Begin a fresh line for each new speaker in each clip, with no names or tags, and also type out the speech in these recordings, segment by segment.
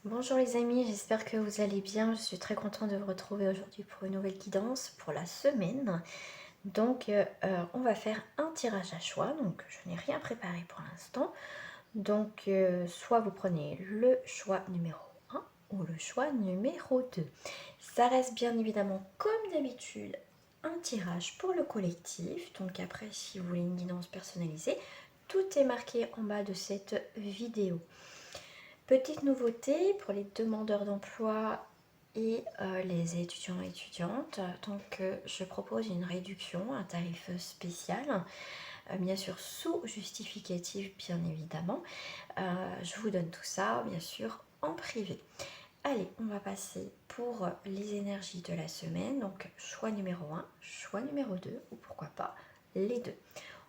Bonjour les amis, j'espère que vous allez bien. Je suis très contente de vous retrouver aujourd'hui pour une nouvelle guidance pour la semaine. Donc on va faire un tirage à choix, donc je n'ai rien préparé pour l'instant. Donc soit vous prenez le choix numéro 1 ou le choix numéro 2. Ça reste bien évidemment comme d'habitude un tirage pour le collectif. Donc après si vous voulez une guidance personnalisée, tout est marqué en bas de cette vidéo. Petite nouveauté pour les demandeurs d'emploi et les étudiants et étudiantes, donc je propose une réduction, un tarif spécial, bien sûr sous justificatif bien évidemment. Je vous donne tout ça bien sûr en privé. Allez, on va passer pour les énergies de la semaine, donc choix numéro 1, choix numéro 2 ou pourquoi pas les deux.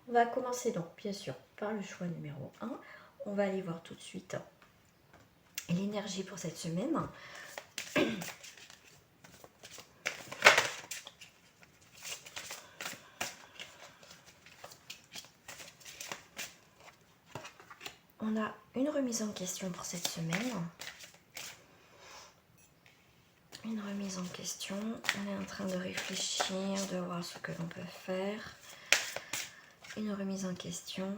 On va commencer donc bien sûr par le choix numéro 1, on va aller voir tout de suite l'énergie pour cette semaine. On a une remise en question pour cette semaine. Une remise en question. On est en train de réfléchir, de voir ce que l'on peut faire. Une remise en question.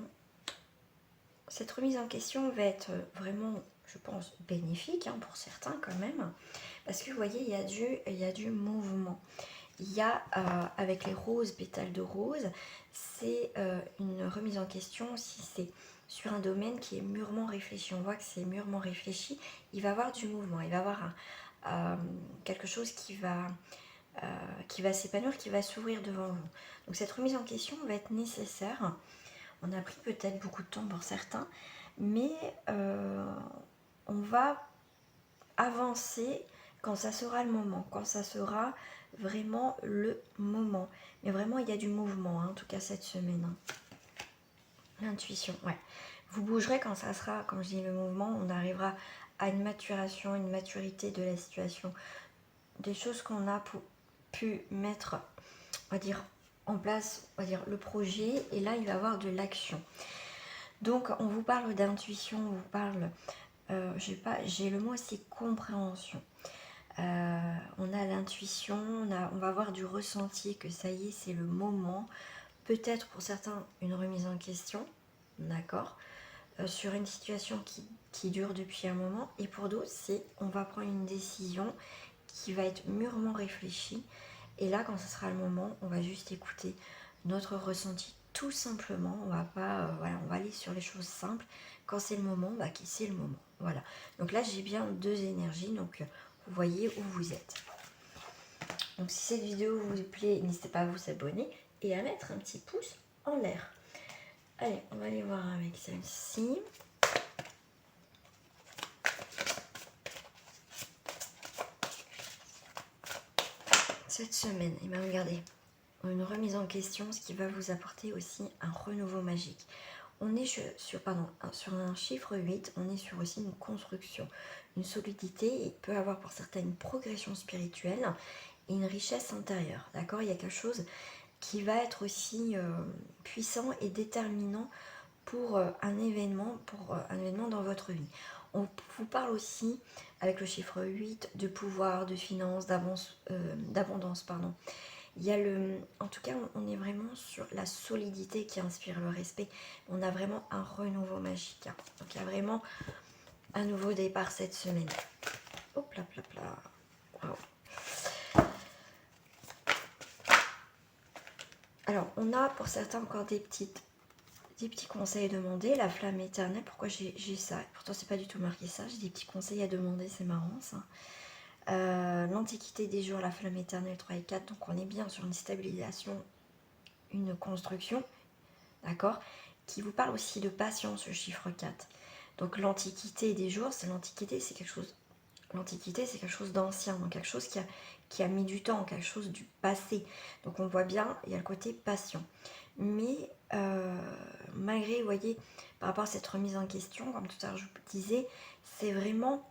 Cette remise en question va être vraiment, je pense, bénéfique pour certains quand même. Parce que vous voyez, il y a du mouvement. Il y a, avec les roses, pétales de rose, c'est une remise en question si c'est sur un domaine qui est mûrement réfléchi. On voit que c'est mûrement réfléchi. Il va y avoir du mouvement, il va y avoir quelque chose qui va s'épanouir, qui va s'ouvrir devant vous. Donc cette remise en question va être nécessaire. On a pris peut-être beaucoup de temps pour certains, mais on va avancer quand ça sera le moment, quand ça sera vraiment le moment. Mais vraiment, il y a du mouvement, en tout cas cette semaine. L'intuition, ouais. Vous bougerez quand ça sera, quand je dis le mouvement, on arrivera à une maturation, une maturité de la situation. Des choses qu'on a pu mettre, on va dire, en place, on va dire, le projet, et là, il va y avoir de l'action. Donc, on vous parle d'intuition, on vous parle, j'ai le mot aussi compréhension. On a l'intuition, on va avoir du ressenti que ça y est, c'est le moment. Peut-être pour certains une remise en question, d'accord, sur une situation qui dure depuis un moment. Et pour d'autres, c'est on va prendre une décision qui va être mûrement réfléchie. Et là, quand ce sera le moment, on va juste écouter notre ressenti tout simplement. On va pas, voilà, on va aller sur les choses simples. Quand c'est le moment, bah, c'est le moment. Voilà. Donc là, j'ai bien deux énergies. Donc vous voyez où vous êtes. Donc si cette vidéo vous plaît, n'hésitez pas à vous abonner et à mettre un petit pouce en l'air. Allez, on va aller voir avec celle-ci. Cette semaine, et bien regardez, une remise en question, ce qui va vous apporter aussi un renouveau magique. On est sur un chiffre 8, on est sur aussi une construction, une solidité, et peut avoir pour certains une progression spirituelle et une richesse intérieure. D'accord, il y a quelque chose qui va être aussi puissant et déterminant pour un événement dans votre vie. On vous parle aussi, avec le chiffre 8, de pouvoir, de finances, d'abondance. Il y a en tout cas, on est vraiment sur la solidité qui inspire le respect. On a vraiment un renouveau magique. Donc il y a vraiment un nouveau départ cette semaine. Hop là, là, là. Wow. Alors, on a pour certains encore des petits conseils à demander. La flamme éternelle, pourquoi j'ai ça? Pourtant, c'est pas du tout marqué ça. J'ai des petits conseils à demander, c'est marrant ça. L'antiquité des jours, la flamme éternelle 3 et 4. Donc, on est bien sur une stabilisation, une construction, d'accord, qui vous parle aussi de patience, le chiffre 4. Donc, l'antiquité des jours, c'est quelque chose. L'antiquité, c'est quelque chose d'ancien, donc quelque chose qui a mis du temps, quelque chose du passé. Donc on voit bien, il y a le côté patient. Mais malgré, vous voyez, par rapport à cette remise en question, comme tout à l'heure je vous disais, c'est vraiment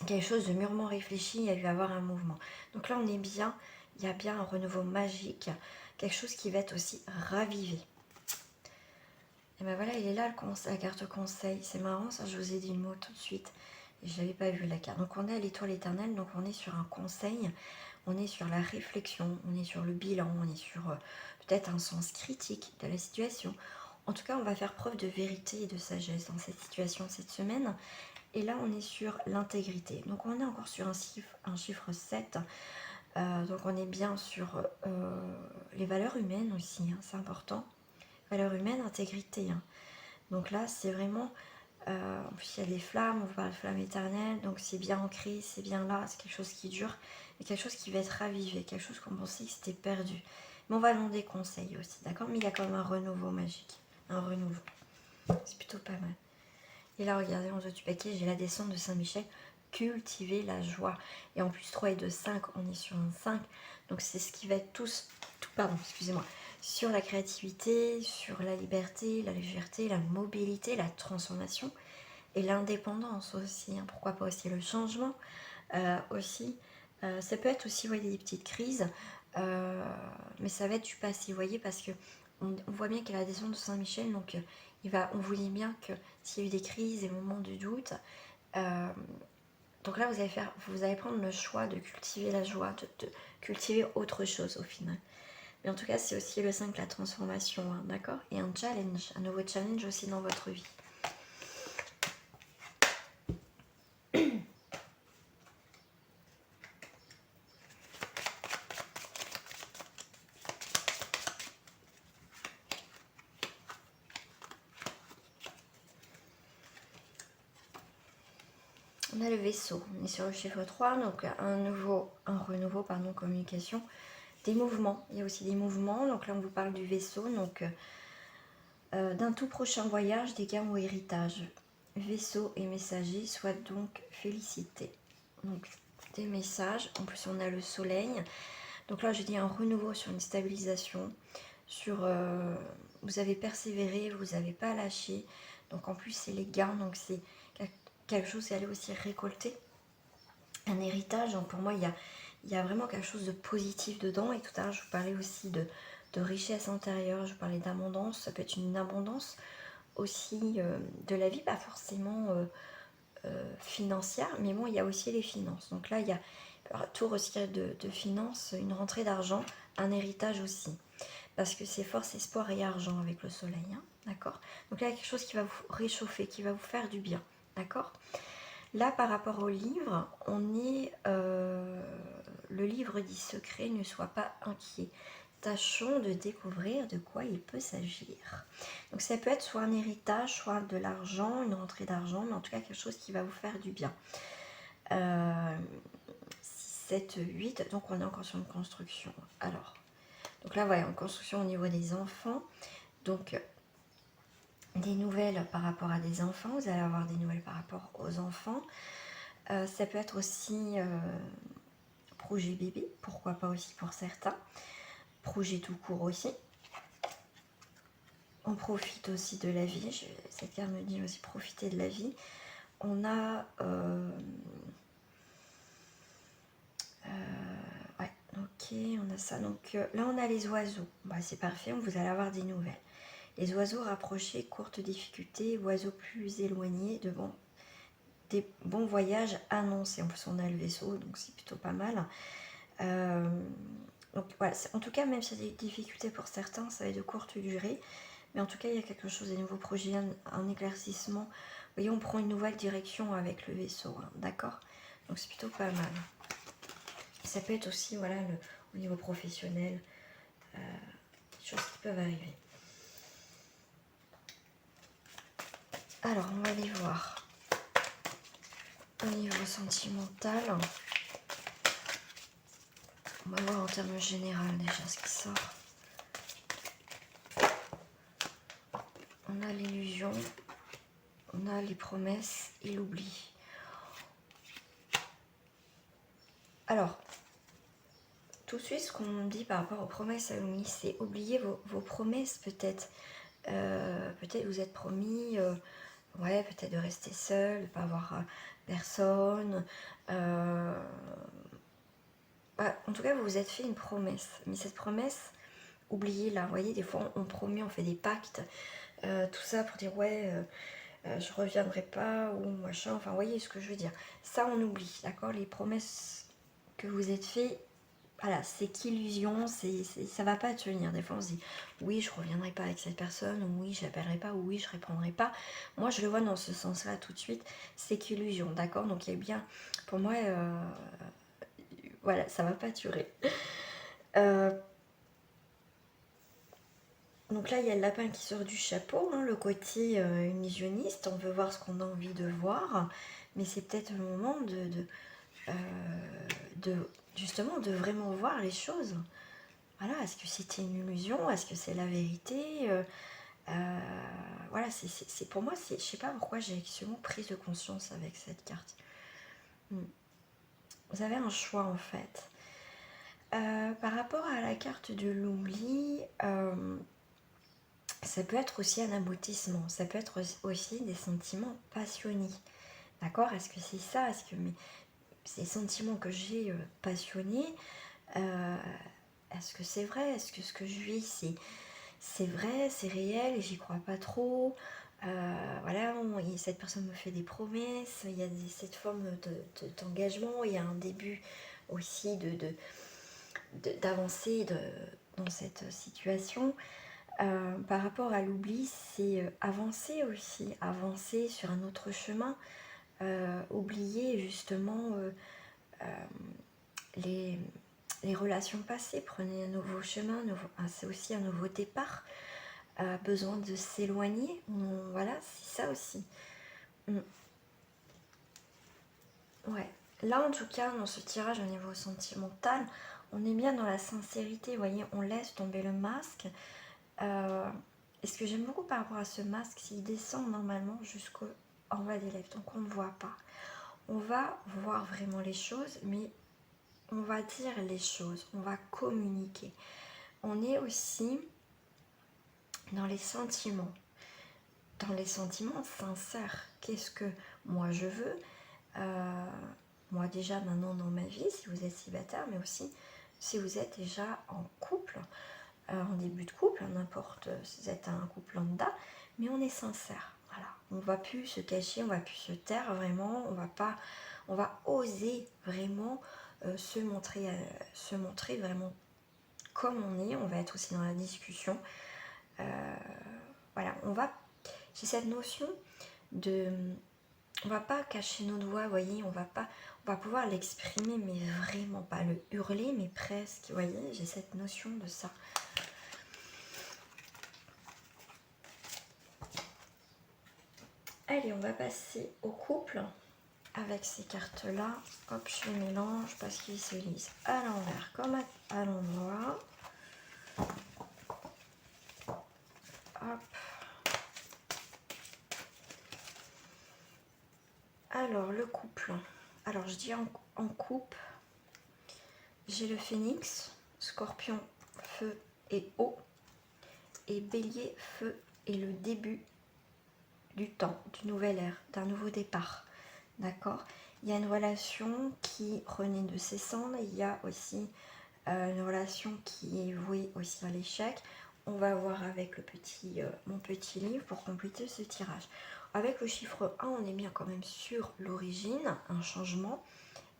quelque chose de mûrement réfléchi, il y a dû avoir un mouvement. Donc là on est bien, il y a bien un renouveau magique, quelque chose qui va être aussi ravivé. Et ben voilà, il est là la carte conseil. C'est marrant ça, je vous ai dit le mot tout de suite. je n'avais pas vu la carte. Donc on est à l'étoile éternelle, donc on est sur un conseil, on est sur la réflexion, on est sur le bilan, on est sur peut-être un sens critique de la situation. En tout cas, on va faire preuve de vérité et de sagesse dans cette situation cette semaine. Et là, on est sur l'intégrité. Donc on est encore sur un chiffre 7. Donc on est bien sur les valeurs humaines aussi, hein, c'est important. Valeurs humaines, intégrité. Hein. Donc là, c'est vraiment... en plus, il y a des flammes, on vous parle de flammes éternelles, donc c'est bien ancré, c'est bien là, c'est quelque chose qui dure, et quelque chose qui va être ravivé, quelque chose qu'on pensait que c'était perdu. Mais on va demander conseil aussi, d'accord? Mais il y a quand même un renouveau magique, un renouveau. C'est plutôt pas mal. Et là, regardez, en haut du paquet, j'ai la descente de Saint-Michel, cultiver la joie. Et en plus, 3 et 2, 5, on est sur un 5. Donc c'est ce qui va être pardon, excusez-moi, sur la créativité, sur la liberté, la légèreté, la mobilité, la transformation et l'indépendance aussi. Hein. Pourquoi pas aussi le changement aussi. Ça peut être aussi, vous voyez, des petites crises, mais ça va être du passé, vous voyez, parce que on voit bien qu'il y a la descente de Saint-Michel, donc on vous dit bien que s'il y a eu des crises, des moments de doute, donc là vous allez prendre le choix de cultiver la joie, de cultiver autre chose au final. Mais en tout cas, c'est aussi le 5, la transformation, hein, d'accord? Et un challenge, un nouveau challenge aussi dans votre vie. On a le vaisseau, on est sur le chiffre 3, donc un renouveau, pardon, communication, des mouvements, il y a aussi des mouvements, donc là on vous parle du vaisseau, donc d'un tout prochain voyage, des gains ou héritage. Vaisseau et messager, soient donc félicités. Donc des messages, en plus on a le soleil, donc là je dis un renouveau sur une stabilisation, sur vous avez persévéré, vous n'avez pas lâché, donc en plus c'est les gains, donc c'est quelque chose, c'est aller aussi récolter un héritage. Donc pour moi, il y a vraiment quelque chose de positif dedans. Et tout à l'heure, je vous parlais aussi de richesse intérieure, je vous parlais d'abondance. Ça peut être une abondance aussi de la vie, pas forcément financière, mais bon, il y a aussi les finances. Donc là, il y a tout retiré de finances, une rentrée d'argent, un héritage aussi. Parce que c'est force, espoir et argent avec le soleil, hein, d'accord? Donc là, il y a quelque chose qui va vous réchauffer, qui va vous faire du bien, d'accord? Là, par rapport au livre, on est... le livre dit secret, ne sois pas inquiet. Tâchons de découvrir de quoi il peut s'agir. Donc ça peut être soit un héritage, soit de l'argent, une rentrée d'argent, mais en tout cas quelque chose qui va vous faire du bien. 6, 7, 8, donc on est encore sur une construction. Alors, donc là, voilà, en construction au niveau des enfants. Donc, des nouvelles par rapport à des enfants, vous allez avoir des nouvelles par rapport aux enfants. Ça peut être aussi projet bébé, pourquoi pas aussi pour certains. Projet tout court aussi. On profite aussi de la vie, cette carte me dit aussi profiter de la vie. On a... ouais, ok, on a ça. Donc là, on a les oiseaux. Bah, c'est parfait, vous allez avoir des nouvelles. Les oiseaux rapprochés, courte difficulté, oiseaux plus éloignés, des bons voyages annoncés. En plus, on a le vaisseau, donc c'est plutôt pas mal. Donc voilà, en tout cas, même s'il y a des difficultés pour certains, ça va être de courte durée. Mais en tout cas, il y a quelque chose, des nouveaux projets, un éclaircissement. Vous voyez, on prend une nouvelle direction avec le vaisseau, hein, d'accord? Donc c'est plutôt pas mal. Ça peut être aussi, voilà, au niveau professionnel, des choses qui peuvent arriver. Alors, on va aller voir au niveau sentimental. On va voir en termes général déjà ce qui sort. On a l'illusion, on a les promesses et l'oubli. Alors, tout de suite, ce qu'on dit par rapport aux promesses à l'oubli, c'est oublier vos promesses peut-être. Peut-être vous êtes promis, ouais, peut-être de rester seul, de ne pas avoir personne. Bah, en tout cas, vous vous êtes fait une promesse. Mais cette promesse, oubliez-la. Vous voyez, des fois, on promet, on fait des pactes, tout ça pour dire, ouais, je reviendrai pas ou machin, enfin vous voyez ce que je veux dire. Ça on oublie, d'accord? Les promesses que vous êtes fait, voilà, c'est qu'illusion, ça va pas tenir. Des fois on se dit oui je reviendrai pas avec cette personne, ou oui j'appellerai pas, ou oui je répondrai pas. Moi je le vois dans ce sens là tout de suite, c'est qu'illusion, d'accord? Donc il y a bien, pour moi, voilà, ça va pas durer. Donc là, il y a le lapin qui sort du chapeau, hein, le côté illusionniste. On veut voir ce qu'on a envie de voir, mais c'est peut-être le moment justement de vraiment voir les choses. Voilà, est-ce que c'était une illusion? Est-ce que c'est la vérité? Voilà, c'est pour moi, je sais pas pourquoi j'ai actuellement prise de conscience avec cette carte. Vous avez un choix en fait. Par rapport à la carte de l'oubli, ça peut être aussi un aboutissement, ça peut être aussi des sentiments passionnés. D'accord? Est-ce que c'est ça? Est-ce que ces sentiments que j'ai passionnés, est-ce que c'est vrai? Est-ce que ce que je vis, c'est vrai, c'est réel et j'y crois pas trop? Voilà, cette personne me fait des promesses, il y a cette forme d'engagement, il y a un début aussi d'avancer dans cette situation. Par rapport à l'oubli, c'est avancer aussi, avancer sur un autre chemin, oublier justement les relations passées, prenez un nouveau chemin, c'est aussi un nouveau départ, besoin de s'éloigner, voilà, c'est ça aussi. Ouais, là en tout cas, dans ce tirage au niveau sentimental, on est bien dans la sincérité, vous voyez, on laisse tomber le masque. Et ce que j'aime beaucoup par rapport à ce masque, c'est qu'il descend normalement jusqu'en bas des lèvres, donc on ne voit pas. On va voir vraiment les choses, mais on va dire les choses, on va communiquer. On est aussi dans les sentiments sincères. Qu'est-ce que moi je veux? Moi déjà maintenant dans ma vie, si vous êtes célibataire, mais aussi si vous êtes déjà en couple, en début de couple, n'importe si vous êtes un couple lambda, mais on est sincère. Voilà, on va plus se cacher, on va plus se taire vraiment, on va oser vraiment se montrer vraiment comme on est. On va être aussi dans la discussion. Voilà, j'ai cette notion de, on va pas cacher notre voix, vous voyez, on va pouvoir l'exprimer, mais vraiment pas le hurler, mais presque, vous voyez, j'ai cette notion de ça. Allez, on va passer au couple avec ces cartes-là. Hop, je les mélange parce qu'ils se lisent à l'envers comme à l'endroit. Hop. Alors, le couple. Alors, je dis en couple, j'ai le phénix, scorpion, feu et eau, et bélier, feu et le début du temps, d'une nouvelle ère, d'un nouveau départ. D'accord? Il y a une relation qui renaît de ses cendres, il y a aussi une relation qui est vouée aussi à l'échec. On va voir avec mon petit livre pour compléter ce tirage. Avec le chiffre 1, on est bien quand même sur l'origine, un changement,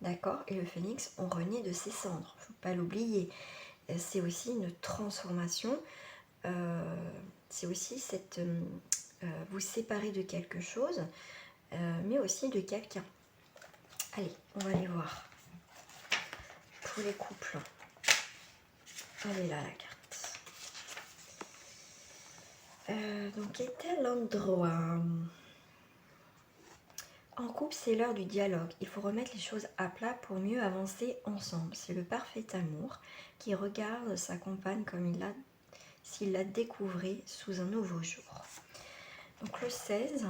d'accord? Et le phénix, on renaît de ses cendres, il ne faut pas l'oublier. C'est aussi une transformation, c'est aussi vous séparer de quelque chose, mais aussi de quelqu'un. Allez, on va aller voir pour les couples. Elle est là la carte. Donc, quel endroit? En couple, c'est l'heure du dialogue. Il faut remettre les choses à plat pour mieux avancer ensemble. C'est le parfait amour qui regarde sa compagne comme s'il la découvrait sous un nouveau jour. Donc le 16.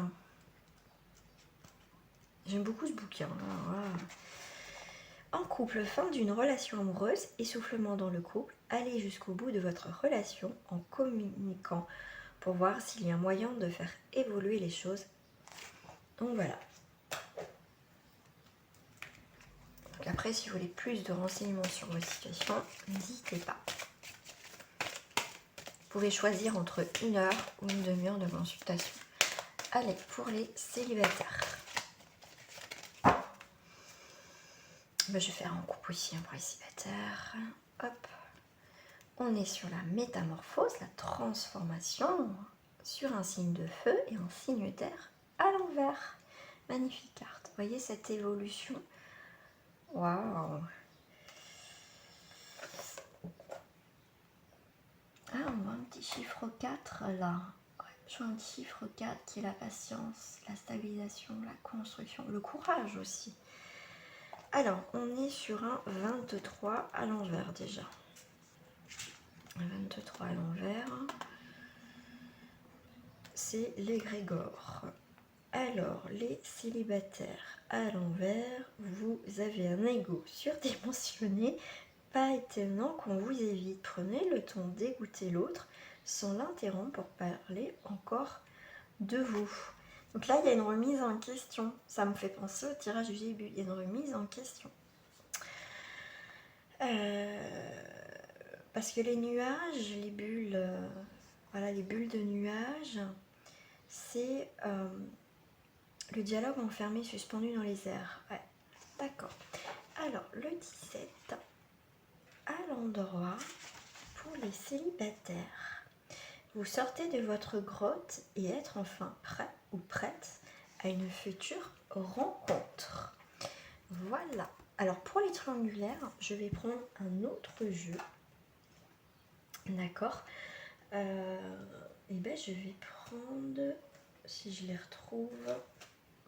J'aime beaucoup ce bouquin. En couple, fin d'une relation amoureuse, essoufflement dans le couple, allez jusqu'au bout de votre relation en communiquant pour voir s'il y a moyen de faire évoluer les choses. Donc voilà. Donc après, si vous voulez plus de renseignements sur votre situation, n'hésitez pas. Vous pouvez choisir entre 1 heure ou une demi-heure de consultation Allez, pour les célibataires. Je vais faire en couple aussi pour les célibataires. Hop. On est sur la métamorphose, la transformation sur un signe de feu et un signe d'air à l'envers. Magnifique carte. Vous voyez cette évolution? Waouh! Ah, on voit un petit chiffre 4 là. Ouais, je vois un petit chiffre 4 qui est la patience, la stabilisation, la construction, le courage aussi. Alors, on est sur un 23 à l'envers déjà. Un 23 à l'envers. C'est l'égrégore. Alors, les célibataires à l'envers, vous avez un ego surdimensionné. Pas étonnant qu'on vous évite. Prenez le temps d'écouter l'autre sans l'interrompre pour parler encore de vous. Donc là, il y a une remise en question. Ça me fait penser au tirage du début. Il y a une remise en question. Parce que les nuages, les bulles, voilà, les bulles de nuages, c'est le dialogue enfermé, suspendu dans les airs. Ouais, d'accord. Alors, le 17, à l'endroit pour les célibataires. Vous sortez de votre grotte et être enfin prêt ou prête à une future rencontre. Voilà. Alors, pour les triangulaires, je vais prendre un autre jeu. D'accord. Et ben, je vais prendre, si je les retrouve,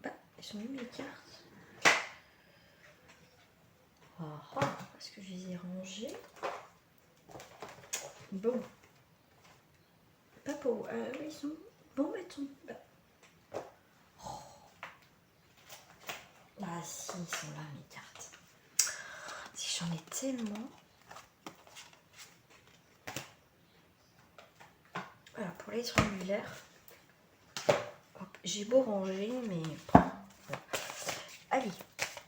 bah, ils sont où mes cartes? Est-ce que je les ai rangées? Bon. Pas pour... oui, ils sont... Bon, mettons... Ah si, ils sont là, mes cartes. Si j'en ai tellement... Voilà, pour les triangulaires, j'ai beau ranger, mais... Allez,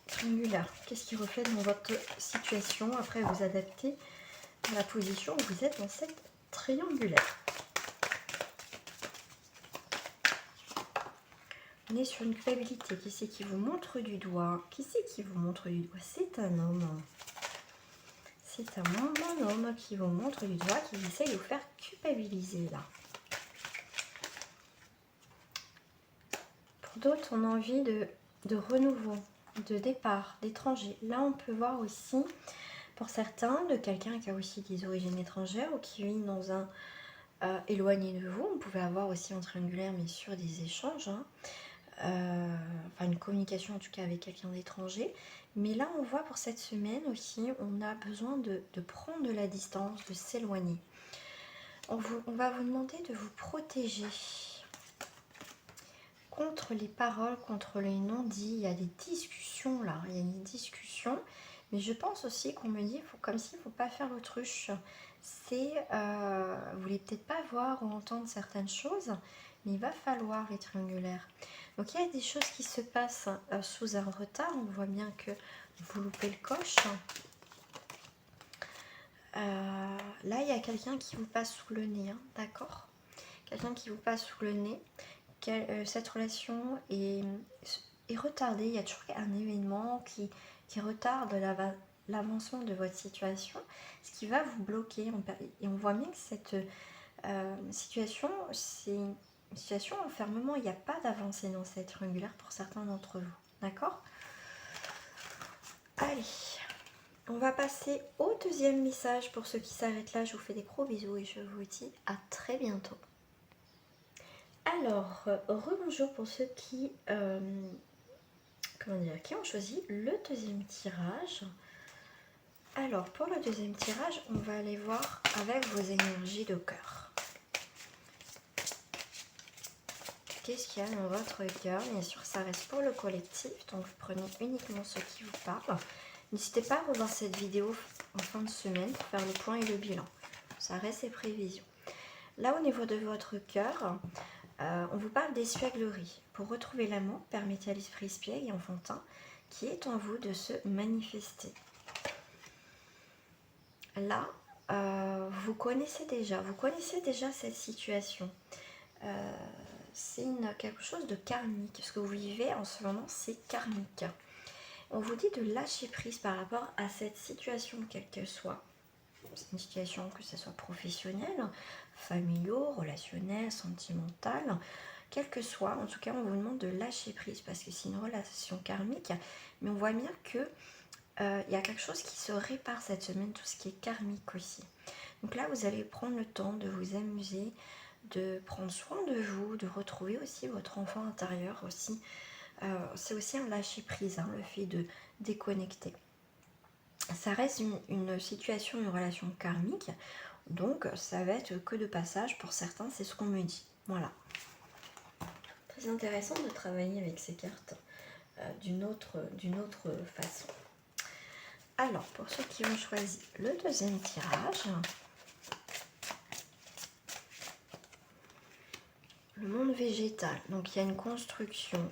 triangulaire, qu'est-ce qui reflète dans votre situation? Après, vous adaptez à la position où vous êtes dans cette triangulaire. On est sur une culpabilité. Qui c'est qui vous montre du doigt? Qui c'est qui vous montre du doigt? C'est un homme. C'est un homme qui vous montre du doigt, qui essaie de vous faire culpabiliser là. Pour d'autres, on a envie de renouveau, de départ, d'étranger. Là, on peut voir aussi, pour certains, de quelqu'un qui a aussi des origines étrangères ou qui vit dans un éloigné de vous. On pouvait avoir aussi en triangulaire, mais sur des échanges. Enfin, une communication en tout cas avec quelqu'un d'étranger. Mais là, on voit pour cette semaine aussi, on a besoin de prendre de la distance, de s'éloigner. On va vous demander de vous protéger contre les paroles, contre les non-dits. Il y a des discussions là, il y a une discussion. Mais je pense aussi qu'on me dit, comme s'il ne faut pas faire l'autruche. C'est, vous voulez peut-être pas voir ou entendre certaines choses, mais il va falloir les triangulaires. Donc il y a des choses qui se passent sous un retard. On voit bien que vous loupez le coche. Là, il y a quelqu'un qui vous passe sous le nez, hein, d'accord? Quelqu'un qui vous passe sous le nez. Cette relation est retardée. Il y a toujours un événement qui retarde l'avancement de votre situation, ce qui va vous bloquer. Et on voit bien que cette situation, c'est une situation enfermement. Il n'y a pas d'avancée dans cette triangulaire pour certains d'entre vous. D'accord? Allez, on va passer au deuxième message. Pour ceux qui s'arrêtent là, je vous fais des gros bisous et je vous dis à très bientôt. Alors, rebonjour pour ceux qui, qui ont choisi le deuxième tirage. Alors, pour le deuxième tirage, on va aller voir avec vos énergies de cœur. Qu'est-ce qu'il y a dans votre cœur? Bien sûr, ça reste pour le collectif, donc vous prenez uniquement ceux qui vous parlent. N'hésitez pas à revoir cette vidéo en fin de semaine pour faire le point et le bilan. Ça reste les prévisions. Là, au niveau de votre cœur, on vous parle d'espièglerie. Pour retrouver l'amour, permettez à l'esprit espiègle et enfantin qui est en vous de se manifester. Là, vous connaissez déjà cette situation. c'est quelque chose de karmique. Ce que vous vivez en ce moment, c'est karmique. On vous dit de lâcher prise par rapport à cette situation, quelle qu'elle soit. C'est une situation que ce soit professionnelle, familiaux, relationnelle, sentimentale, quelle que soit. En tout cas, on vous demande de lâcher prise parce que c'est une relation karmique. Mais on voit bien que il y a quelque chose qui se répare cette semaine, tout ce qui est karmique aussi. Donc là, vous allez prendre le temps de vous amuser, de prendre soin de vous, de retrouver aussi votre enfant intérieur aussi. C'est aussi un lâcher prise, hein, le fait de déconnecter. Ça reste une situation, une relation karmique, donc ça va être que de passage pour certains, c'est ce qu'on me dit. Voilà. Très intéressant de travailler avec ces cartes d'une autre façon. Alors, pour ceux qui ont choisi le deuxième tirage, le monde végétal. Donc, il y a une construction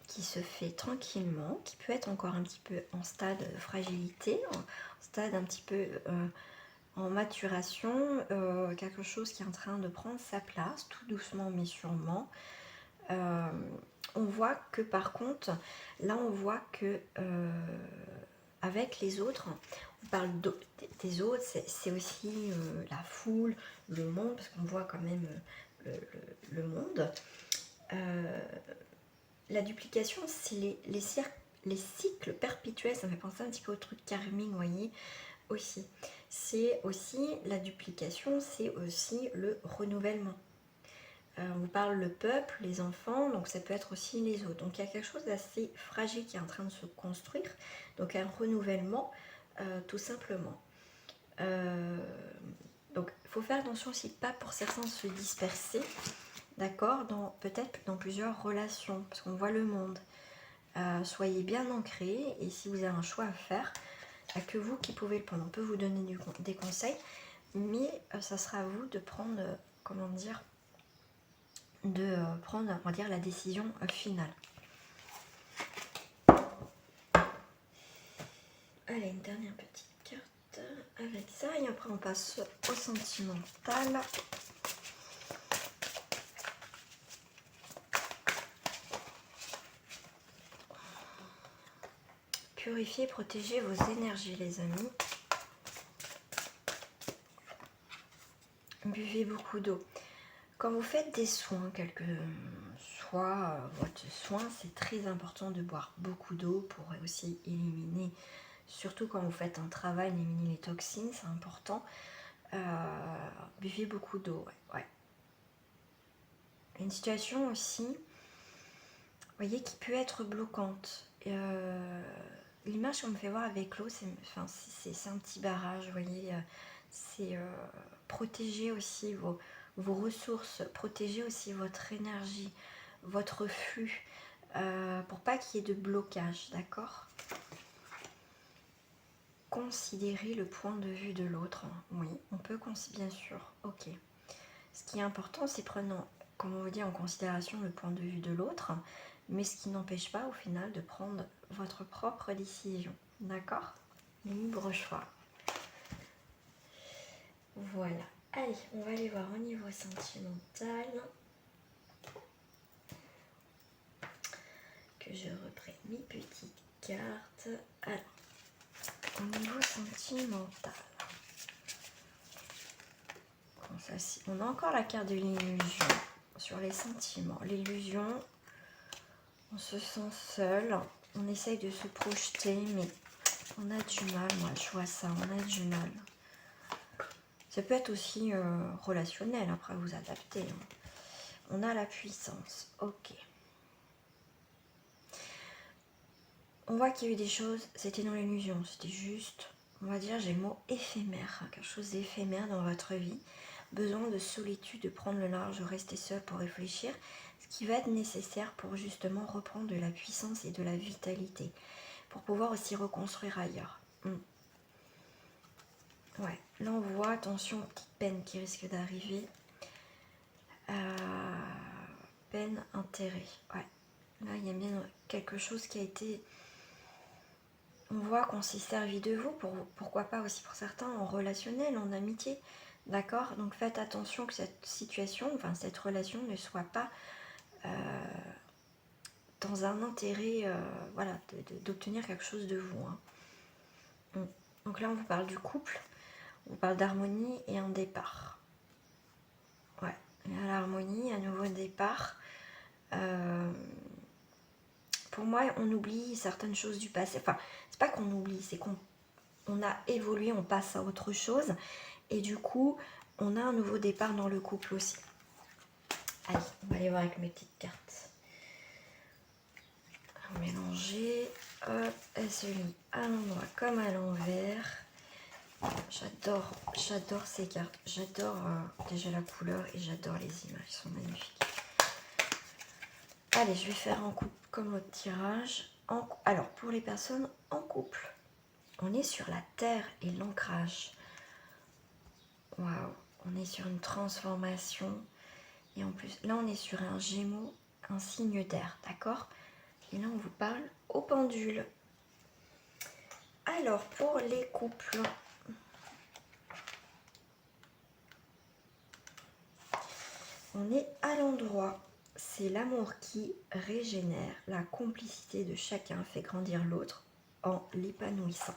qui se fait tranquillement, qui peut être encore un petit peu en stade de fragilité, en stade un petit peu en maturation, quelque chose qui est en train de prendre sa place, tout doucement mais sûrement. On voit que par contre, là on voit que avec les autres, on parle des autres, c'est aussi la foule, le monde, parce qu'on voit quand même le monde. La duplication, c'est les cycles perpétuels, ça me fait penser un petit peu au truc karmique, vous voyez, aussi. C'est aussi la duplication, c'est aussi le renouvellement. On vous parle le peuple, les enfants, donc ça peut être aussi les autres. Donc il y a quelque chose d'assez fragile qui est en train de se construire, donc un renouvellement tout simplement. Donc il faut faire attention aussi, pas pour certains se disperser, d'accord, peut-être dans plusieurs relations, parce qu'on voit le monde. Soyez bien ancrés, et si vous avez un choix à faire, que vous qui pouvez le prendre. On peut vous donner des conseils, mais ça sera à vous de prendre, comment dire, de prendre, on va dire, la décision finale. Allez, une dernière petite carte avec ça, et après on passe au sentimental. Purifiez, protégez vos énergies, les amis. Buvez beaucoup d'eau. Quand vous faites des soins, votre soin, c'est très important de boire beaucoup d'eau pour aussi éliminer, surtout quand vous faites un travail, éliminer les toxines, c'est important. Buvez beaucoup d'eau, ouais. Une situation aussi, vous voyez, qui peut être bloquante. L'image qu'on me fait voir avec l'eau, c'est un petit barrage, vous voyez, c'est protéger aussi vos ressources, protéger aussi votre énergie, votre flux, pour pas qu'il y ait de blocage, d'accord? Considérer le point de vue de l'autre, oui, on peut bien sûr, ok. Ce qui est important, c'est prendre, comme on vous dit, en considération le point de vue de l'autre, mais ce qui n'empêche pas au final de prendre votre propre décision, d'accord? Libre choix. Voilà. Allez, on va aller voir au niveau sentimental. Que je reprenne mes petites cartes. Alors, au niveau sentimental. On a encore la carte de l'illusion sur les sentiments. L'illusion, on se sent seul, on essaye de se projeter, mais on a du mal, moi je vois ça, on a du mal. Ça peut être aussi relationnel, après vous adaptez. Hein. On a la puissance, ok. On voit qu'il y a eu des choses, c'était dans l'illusion, c'était juste, on va dire, j'ai le mot éphémère, hein, quelque chose d'éphémère dans votre vie. Besoin de solitude, de prendre le large, de rester seul pour réfléchir, ce qui va être nécessaire pour justement reprendre de la puissance et de la vitalité, pour pouvoir aussi reconstruire ailleurs. Ouais, là on voit, attention, petite peine qui risque d'arriver. Peine, intérêt, ouais. Là il y a bien quelque chose qui a été... On voit qu'on s'est servi de vous, pourquoi pas aussi pour certains, en relationnel, en amitié. D'accord? Donc faites attention que cette situation, enfin cette relation ne soit pas dans un intérêt voilà, d'obtenir quelque chose de vous. Hein. Donc là, on vous parle du couple, on vous parle d'harmonie et un départ. Ouais, il y a l'harmonie, un nouveau départ. Pour moi, on oublie certaines choses du passé. Enfin, c'est pas qu'on oublie, c'est qu'on a évolué, on passe à autre chose. Et du coup, on a un nouveau départ dans le couple aussi. Allez, on va aller voir avec mes petites cartes. Mélanger. Hop, elle se lit à l'endroit comme à l'envers. J'adore ces cartes. J'adore déjà la couleur et j'adore les images. Elles sont magnifiques. Allez, je vais faire en couple comme votre tirage. Alors, pour les personnes en couple, on est sur la terre et l'ancrage. Waouh, on est sur une transformation. Et en plus, là, on est sur un Gémeaux, un signe d'air, d'accord? Et là, on vous parle au pendule. Alors, pour les couples, on est à l'endroit. C'est l'amour qui régénère. La complicité de chacun fait grandir l'autre en l'épanouissant.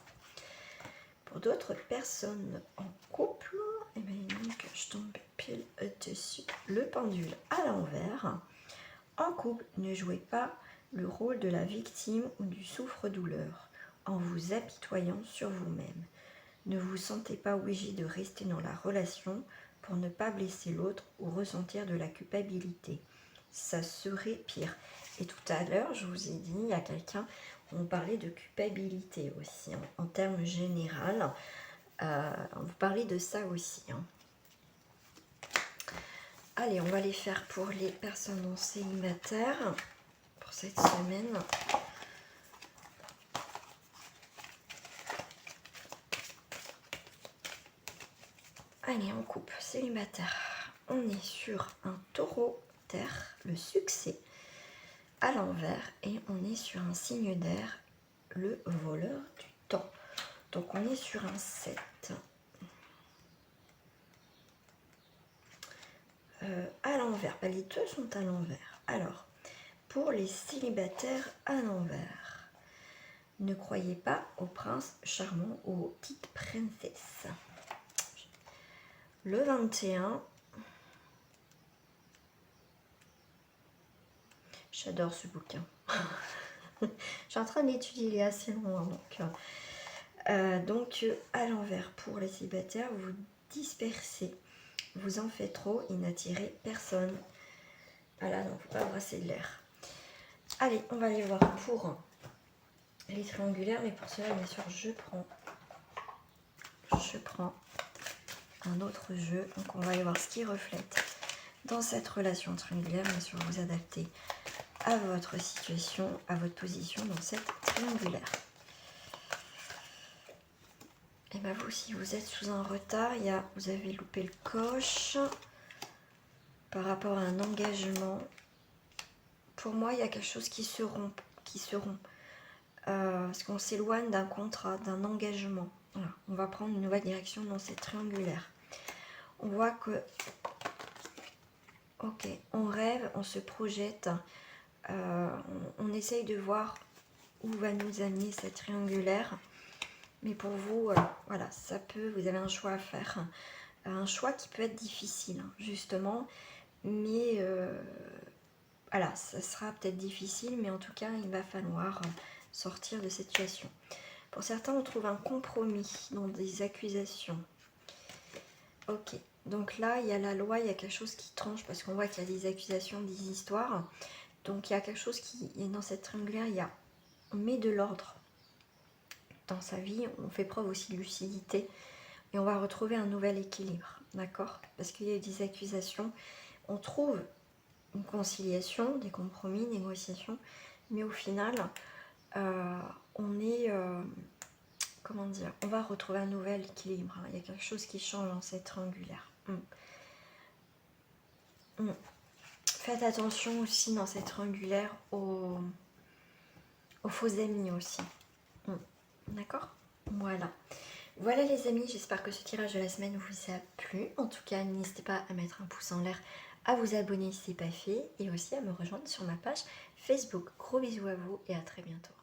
Pour d'autres personnes en couple, eh bien, donc, je tombe pile dessus. Le pendule à l'envers. En couple, ne jouez pas le rôle de la victime ou du souffre-douleur en vous apitoyant sur vous-même. Ne vous sentez pas obligé de rester dans la relation pour ne pas blesser l'autre ou ressentir de la culpabilité. Ça serait pire. Et tout à l'heure, je vous ai dit, il y a quelqu'un, on parlait de culpabilité aussi, hein, en termes généraux. On vous parlait de ça aussi. Hein. Allez, on va les faire pour les personnes non célibataires pour cette semaine. Allez, en couple célibataire, on est sur un taureau terre, le succès à l'envers, et on est sur un signe d'air, le voleur du temps. Donc on est sur un 7. À l'envers, bah, les deux sont à l'envers. Alors, pour les célibataires à l'envers, ne croyez pas aux princes charmants ou aux petites princesses. Le 21, j'adore ce bouquin. Je suis en train d'étudier, il est assez long. Donc à l'envers, pour les célibataires, vous dispersez. Vous en faites trop, il n'attirez personne. Voilà, donc faut pas brasser de l'air. Allez, on va aller voir pour les triangulaires, mais pour cela, bien sûr, je prends un autre jeu. Donc on va aller voir ce qui reflète dans cette relation triangulaire. Bien sûr, vous adaptez à votre situation, à votre position dans cette triangulaire. Et bien vous, si vous êtes sous un retard, vous avez loupé le coche par rapport à un engagement. Pour moi, il y a quelque chose qui se rompt. Parce qu'on s'éloigne d'un contrat, d'un engagement. Voilà. On va prendre une nouvelle direction dans cette triangulaire. On voit que, ok, on rêve, on se projette, on essaye de voir où va nous amener cette triangulaire. Mais pour vous, voilà, vous avez un choix à faire. Un choix qui peut être difficile, justement. Mais voilà, ça sera peut-être difficile, mais en tout cas, il va falloir sortir de cette situation. Pour certains, on trouve un compromis dans des accusations. Ok, donc là, il y a la loi, il y a quelque chose qui tranche, parce qu'on voit qu'il y a des accusations, des histoires. Donc il y a quelque chose qui est dans cette triangulaire, on met de l'ordre dans sa vie, on fait preuve aussi de lucidité et on va retrouver un nouvel équilibre, d'accord? Parce qu'il y a eu des accusations, on trouve une conciliation, des compromis, négociations, mais au final, on est, comment dire, on va retrouver un nouvel équilibre, hein. Il y a quelque chose qui change dans cette triangulaire. Faites attention aussi dans cette triangulaire aux faux amis aussi. D'accord? Voilà. Voilà les amis, j'espère que ce tirage de la semaine vous a plu. En tout cas, n'hésitez pas à mettre un pouce en l'air, à vous abonner si ce n'est pas fait et aussi à me rejoindre sur ma page Facebook. Gros bisous à vous et à très bientôt.